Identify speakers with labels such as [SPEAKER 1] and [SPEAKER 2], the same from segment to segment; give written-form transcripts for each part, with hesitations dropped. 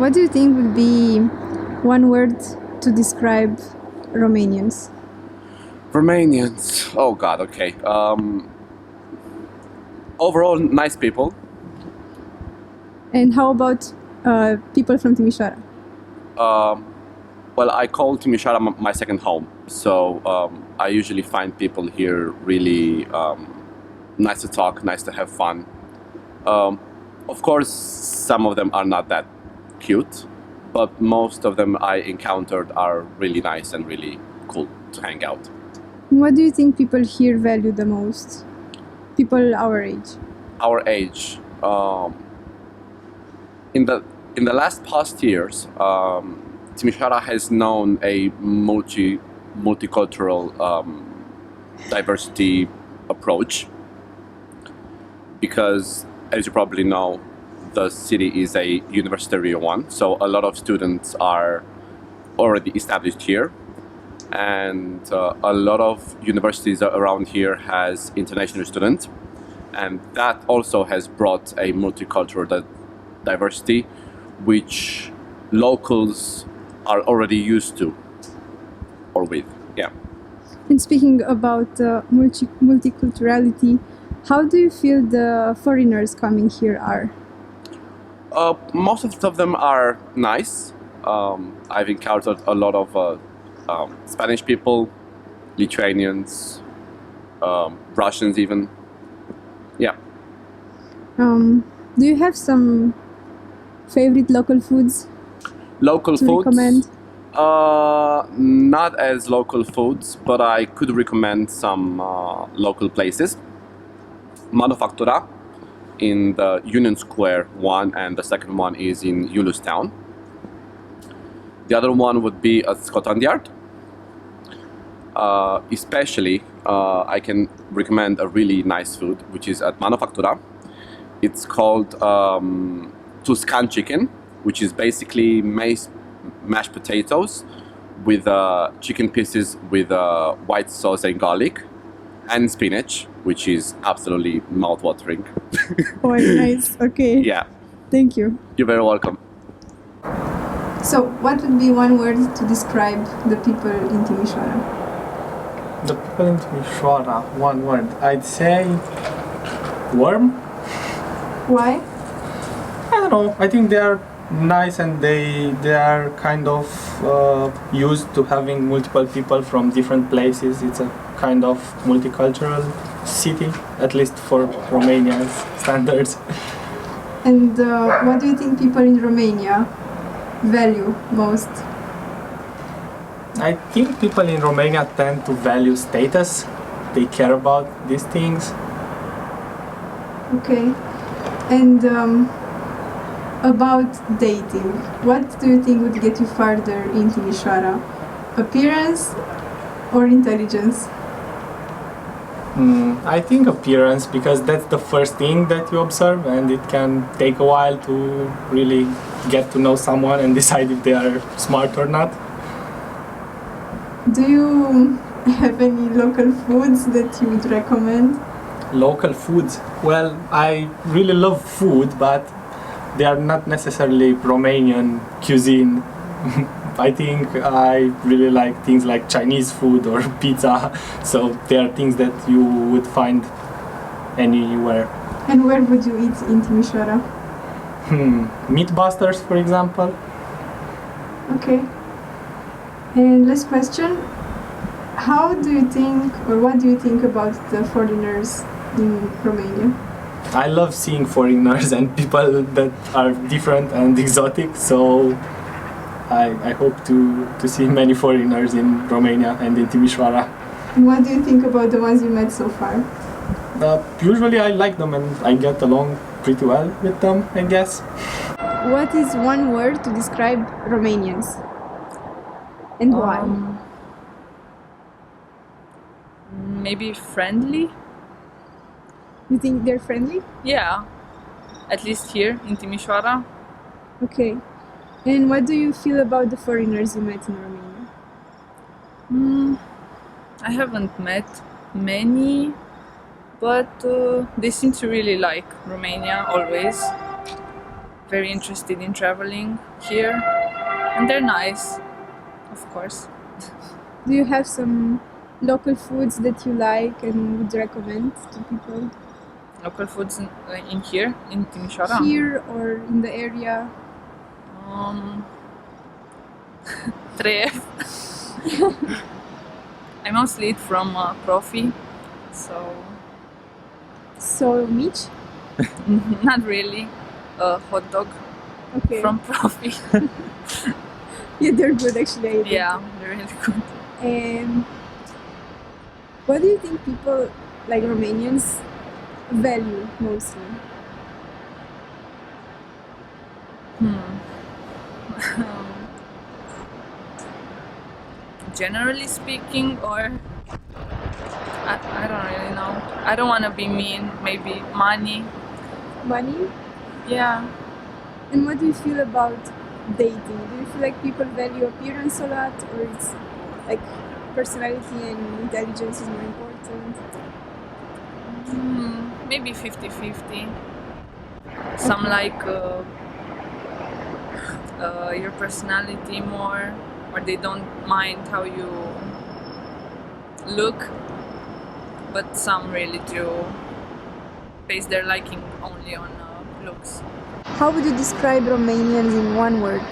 [SPEAKER 1] What do you think would be one word to describe Romanians?
[SPEAKER 2] Romanians. Oh God. Okay. Overall, nice people.
[SPEAKER 1] And how about people from Timisoara?
[SPEAKER 2] Well, I call Timisoara my second home, so I usually find people here really nice to talk, nice to have fun. Of course, some of them are not that cute, but most of them I encountered are really nice and really cool to hang out.
[SPEAKER 1] What do you think people here value the most? People our age.
[SPEAKER 2] Our age. In the last past years, Timisoara has known a multicultural diversity approach because, as you probably know, the city is a universitary one, so a lot of students are already established here, and a lot of universities around here has international students, and that also has brought a multicultural diversity which locals are already used to or with. Yeah.
[SPEAKER 1] And speaking about multiculturality, how do you feel the foreigners coming here are?
[SPEAKER 2] Most of them are nice. I've encountered a lot of Spanish people, Lithuanians, Russians even. Yeah.
[SPEAKER 1] Do you have some favorite local foods
[SPEAKER 2] Local
[SPEAKER 1] to
[SPEAKER 2] foods?
[SPEAKER 1] recommend?
[SPEAKER 2] Not as local foods, but I could recommend some local places. Manufactura in the Union Square one, and the second one is in Town. The other one would be at Scotland Yard. Especially, I can recommend a really nice food, which is at Manufactura. It's called Tuscan chicken, which is basically mashed potatoes with chicken pieces with white sauce and garlic, and spinach, which is absolutely mouth-watering.
[SPEAKER 1] Oh, nice. Okay.
[SPEAKER 2] Yeah,
[SPEAKER 1] Thank you.
[SPEAKER 2] you're very welcome.
[SPEAKER 1] So, what would be one word to describe the people in Timisoara?
[SPEAKER 3] The people in Timisoara, one word. I'd say warm.
[SPEAKER 1] Why?
[SPEAKER 3] I don't know. I think they are nice and they are kind of used to having multiple people from different places. It's a kind of multicultural city, at least for Romania's standards.
[SPEAKER 1] And what do you think people in Romania value most?
[SPEAKER 3] I think people in Romania tend to value status. They care about these things.
[SPEAKER 1] Okay. And about dating, what do you think would get you farther in Timisoara? Appearance or intelligence?
[SPEAKER 3] I think appearance, because that's the first thing that you observe, and it can take a while to really get to know someone and decide if they are smart or not.
[SPEAKER 1] Do you have any local foods that you would recommend?
[SPEAKER 3] Local foods. Well, I really love food, but they are not necessarily Romanian cuisine. I think I really like things like Chinese food or pizza, so they are things that you would find anywhere.
[SPEAKER 1] And where would you eat in Timisoara?
[SPEAKER 3] Meatbusters, for example.
[SPEAKER 1] Okay. And last question. How do you think, or what do you think about the foreigners in Romania?
[SPEAKER 3] I love seeing foreigners and people that are different and exotic, so I hope to see many foreigners in Romania and in Timisoara.
[SPEAKER 1] And what do you think about the ones you met so far?
[SPEAKER 3] Usually I like them and I get along pretty well with them, I guess.
[SPEAKER 1] What is one word to describe Romanians? And why?
[SPEAKER 4] Maybe friendly?
[SPEAKER 1] You think they're friendly?
[SPEAKER 4] Yeah, at least here in Timisoara.
[SPEAKER 1] Okay. And what do you feel about the foreigners you met in Romania?
[SPEAKER 4] I haven't met many, but they seem to really like Romania always. very interested in traveling here, and they're nice, of course.
[SPEAKER 1] Do you have some local foods that you like and would recommend to people
[SPEAKER 4] Local foods in here, in Timisoara.
[SPEAKER 1] here or in the area?
[SPEAKER 4] Tref. I mostly eat from Profi, so
[SPEAKER 1] So, Mitch?
[SPEAKER 4] not really. Hot dog
[SPEAKER 1] Okay.
[SPEAKER 4] from Profi.
[SPEAKER 1] Yeah, they're good actually. I ate
[SPEAKER 4] Yeah, they're really good.
[SPEAKER 1] And what do you think people like Romanians value mostly?
[SPEAKER 4] Generally speaking, or I don't really know. I don't want to be mean. Maybe money.
[SPEAKER 1] Money?
[SPEAKER 4] Yeah.
[SPEAKER 1] And what do you feel about dating? Do you feel like people value appearance a lot, or it's like personality and intelligence is more important?
[SPEAKER 4] Maybe 50-50. Some like your personality more, or they don't mind how you look, but some really do base their liking only on looks.
[SPEAKER 1] How would you describe Romanians in one word?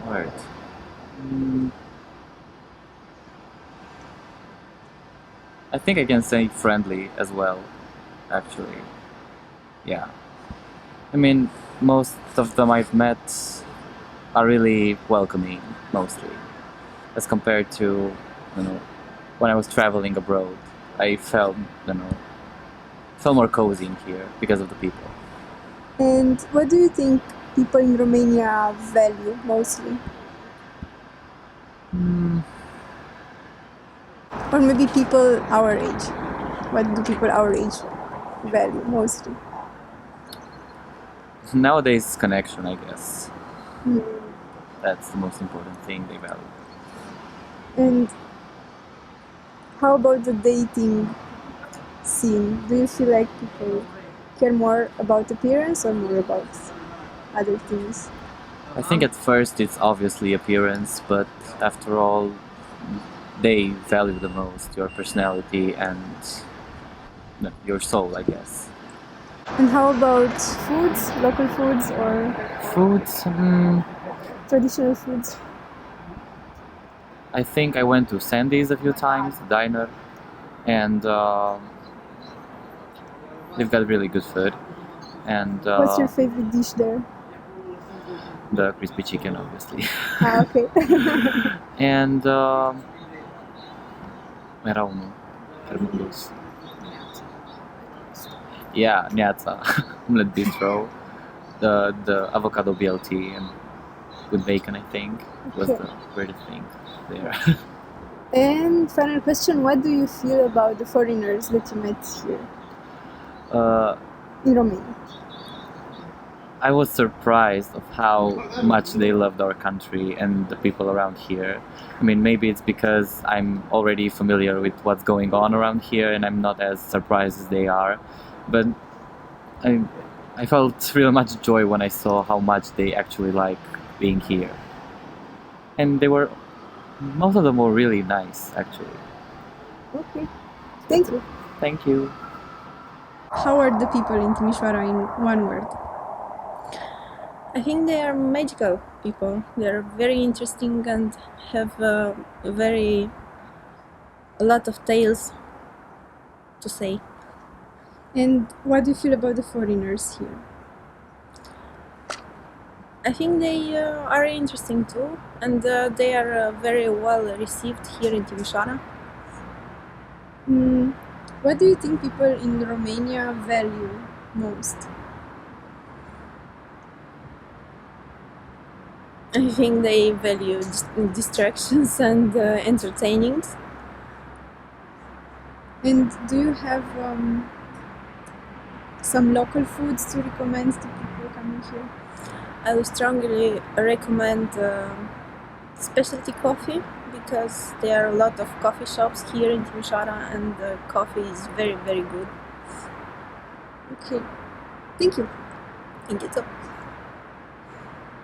[SPEAKER 5] Word. I think I can say friendly as well, actually. Yeah. I mean, most of them I've met are really welcoming, mostly. As compared to, when I was traveling abroad, I felt more cozy in here because of the people.
[SPEAKER 1] And what do you think people in Romania value mostly? Or maybe people our age. What do people our age value mostly?
[SPEAKER 5] Nowadays, connection, I guess. That's the most important thing they value.
[SPEAKER 1] And how about the dating scene? Do you feel like people care more about appearance or more about other things?
[SPEAKER 5] I think at first it's obviously appearance, but after all, they value the most your personality and your soul, I guess.
[SPEAKER 1] And how about foods, local foods or
[SPEAKER 5] Foods,
[SPEAKER 1] traditional foods?
[SPEAKER 5] I think I went to Sandy's a few times, the diner, and they've got really good food. And
[SPEAKER 1] What's your favorite dish there?
[SPEAKER 5] the crispy chicken, obviously.
[SPEAKER 1] Okay.
[SPEAKER 5] And era unul, Hermundus. Yeah, Niața, omelette bistro, the avocado BLT and with bacon, I think, was
[SPEAKER 1] Okay.
[SPEAKER 5] the weirdest thing there.
[SPEAKER 1] And final question, what do you feel about the foreigners that you met here in Romania?
[SPEAKER 5] I was surprised of how much they loved our country and the people around here. I mean, maybe it's because I'm already familiar with what's going on around here and I'm not as surprised as they are. But I felt real much joy when I saw how much they actually like being here. And most of them were really nice, actually.
[SPEAKER 1] Okay. Thank you.
[SPEAKER 5] Thank you.
[SPEAKER 1] How are the people in Timisoara in one word?
[SPEAKER 6] I think they are magical people. They are very interesting and have a lot of tales to say.
[SPEAKER 1] And what do you feel about the foreigners here?
[SPEAKER 6] I think they are interesting too, and they are very well received here in Timisoara.
[SPEAKER 1] What do you think people in Romania value most?
[SPEAKER 6] I think they value distractions and entertaining.
[SPEAKER 1] And do you have some local foods to recommend to people coming here?
[SPEAKER 6] I would strongly recommend specialty coffee because there are a lot of coffee shops here in Timisoara and the coffee is very, very good.
[SPEAKER 1] Okay. Thank you.
[SPEAKER 6] Thank you too.